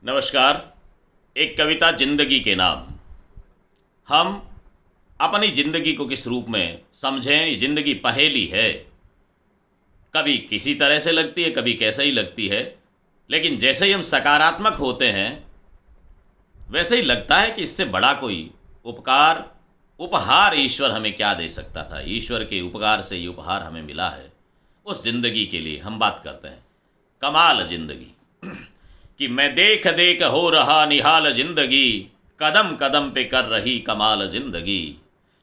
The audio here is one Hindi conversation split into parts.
नमस्कार। एक कविता जिंदगी के नाम। हम अपनी जिंदगी को किस रूप में समझें, जिंदगी पहेली है। कभी किसी तरह से लगती है, कभी कैसे ही लगती है, लेकिन जैसे ही हम सकारात्मक होते हैं वैसे ही लगता है कि इससे बड़ा कोई उपहार ईश्वर हमें क्या दे सकता था। ईश्वर के उपकार से ये उपहार हमें मिला है। उस जिंदगी के लिए हम बात करते हैं। कमाल जिंदगी कि मैं देख देख हो रहा निहाल जिंदगी, कदम कदम पे कर रही कमाल जिंदगी।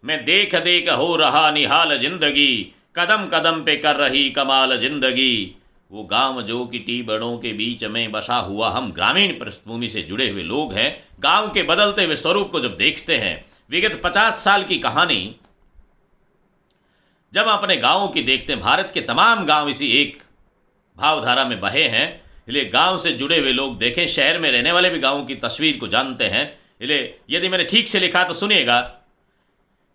मैं देख देख हो रहा निहाल जिंदगी, कदम कदम पे कर रही कमाल जिंदगी। वो गांव जो कि टी बड़ों के बीच में बसा हुआ, हम ग्रामीण पृष्ठभूमि से जुड़े हुए लोग हैं। गांव के बदलते हुए स्वरूप को जब देखते हैं, विगत 50 साल की कहानी जब हम अपने गांवों की देखते हैं, भारत के तमाम गांव इसी एक भावधारा में बहे हैं। इसलिए गांव से जुड़े हुए लोग देखें, शहर में रहने वाले भी गांव की तस्वीर को जानते हैं। इसलिए यदि मैंने ठीक से लिखा तो सुनिएगा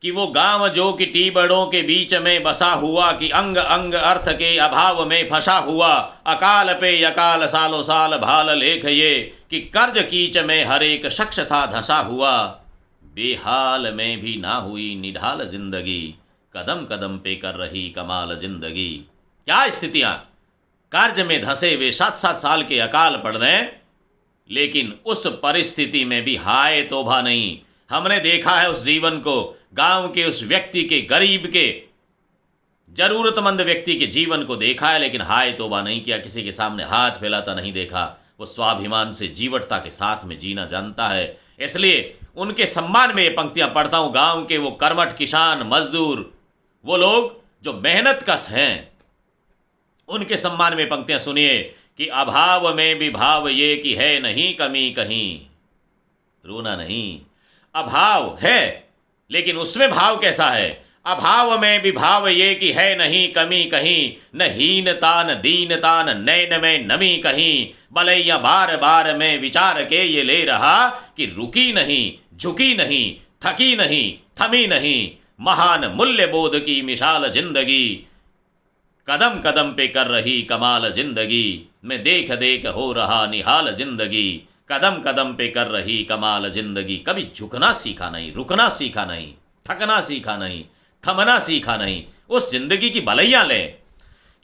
कि वो गांव जो कि टी बड़ों के बीच में बसा हुआ, कि अंग अंग अर्थ के अभाव में फंसा हुआ, अकाल पे अकाल सालों साल भाल लेख ये, कि कर्ज कीच में हर एक शख्स था धंसा हुआ। बेहाल में भी ना हुई निढाल जिंदगी, कदम कदम पे कर रही कमाल जिंदगी। क्या स्थितियां, कर्ज में धंसे हुए 7-7 साल के अकाल पड़ दें, लेकिन उस परिस्थिति में भी हाय तौबा नहीं। हमने देखा है उस जीवन को, गांव के उस व्यक्ति के, गरीब के, जरूरतमंद व्यक्ति के जीवन को देखा है, लेकिन हाय तौबा नहीं किया। किसी के सामने हाथ फैलाता नहीं देखा। वो स्वाभिमान से, जीवटता के साथ में जीना जानता है। इसलिए उनके सम्मान में ये पंक्तियां पढ़ता हूं। गांव के वो कर्मठ किसान, मजदूर, वो लोग जो मेहनत कश हैं, उनके सम्मान में पंक्तियां सुनिए कि अभाव में भी भाव ये कि है नहीं कमी कहीं, रोना नहीं। अभाव है लेकिन उसमें भाव कैसा है। अभाव में भी भाव ये कि है नहीं कमी कहीं, न हीनता न दीनता न नैन में नमी कहीं। बलैया बार बार में विचार के ये ले रहा, कि रुकी नहीं, झुकी नहीं, थकी नहीं, थमी नहीं। महान मूल्य बोध की मिसाल जिंदगी, कदम कदम पे कर रही कमाल जिंदगी। मैं देख देख हो रहा निहाल जिंदगी, कदम कदम पे कर रही कमाल जिंदगी। कभी झुकना सीखा नहीं, रुकना सीखा नहीं, थकना सीखा नहीं, थमना सीखा नहीं। उस जिंदगी की बलैया लें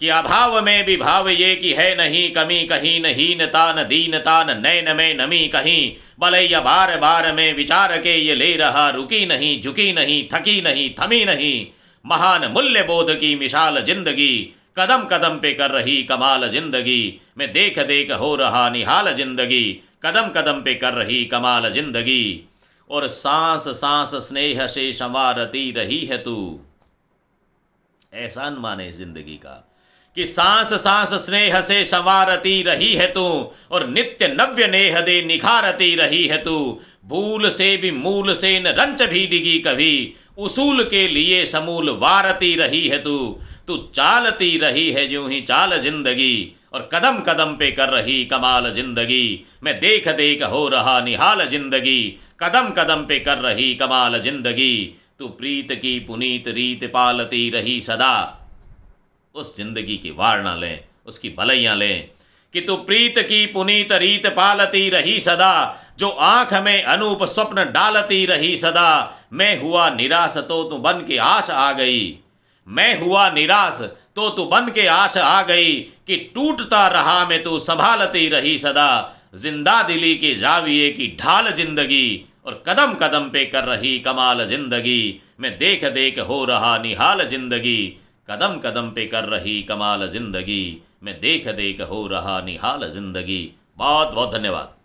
कि अभाव में भी भाव ये कि है नहीं कमी कहीं, न हीनता न दीनता न नैन में नमी कहीं। बलैया बार बार में विचार के ये ले रहा, रुकी नहीं, झुकी नहीं, थकी नहीं, थमी नहीं। महान मूल्य बोध की मिसाल जिंदगी, कदम कदम पे कर रही कमाल जिंदगी। मैं देख देख हो रहा निहाल जिंदगी, कदम कदम पे कर रही कमाल जिंदगी। और सांस सांस स्नेह से संवारती रही है तू। एहसान माने जिंदगी का कि सांस सांस स्नेह से संवारती रही है तू, और नित्य नव्य नेह दे निखारती रही है तू। भूल से भी मूल से न रंच भी डिगी कभी, उसूल के लिए समूल वारती रही है तू। तू चालती रही है यूं ही चाल जिंदगी, और कदम कदम पे कर रही कमाल जिंदगी। मैं देख देख हो रहा निहाल जिंदगी, कदम कदम पे कर रही कमाल जिंदगी। तू प्रीत की पुनीत रीत पालती रही सदा। उस जिंदगी की वारणा लें, उसकी भलैयां लें कि तू प्रीत की पुनीत रीत पालती रही सदा, जो आंख में अनूप स्वप्न डालती रही सदा। मैं हुआ निराश तो तू बन के आस आ गई, मैं हुआ निराश तो तू बन के आस आ गई, कि टूटता रहा मैं तू संभालती रही सदा। जिंदा दिली के जाविये की ढाल जिंदगी, और कदम कदम पे कर रही कमाल जिंदगी। मैं देख देख हो रहा निहाल जिंदगी, कदम कदम पे कर रही कमाल जिंदगी। मैं देख देख हो रहा निहाल जिंदगी। बहुत बहुत धन्यवाद।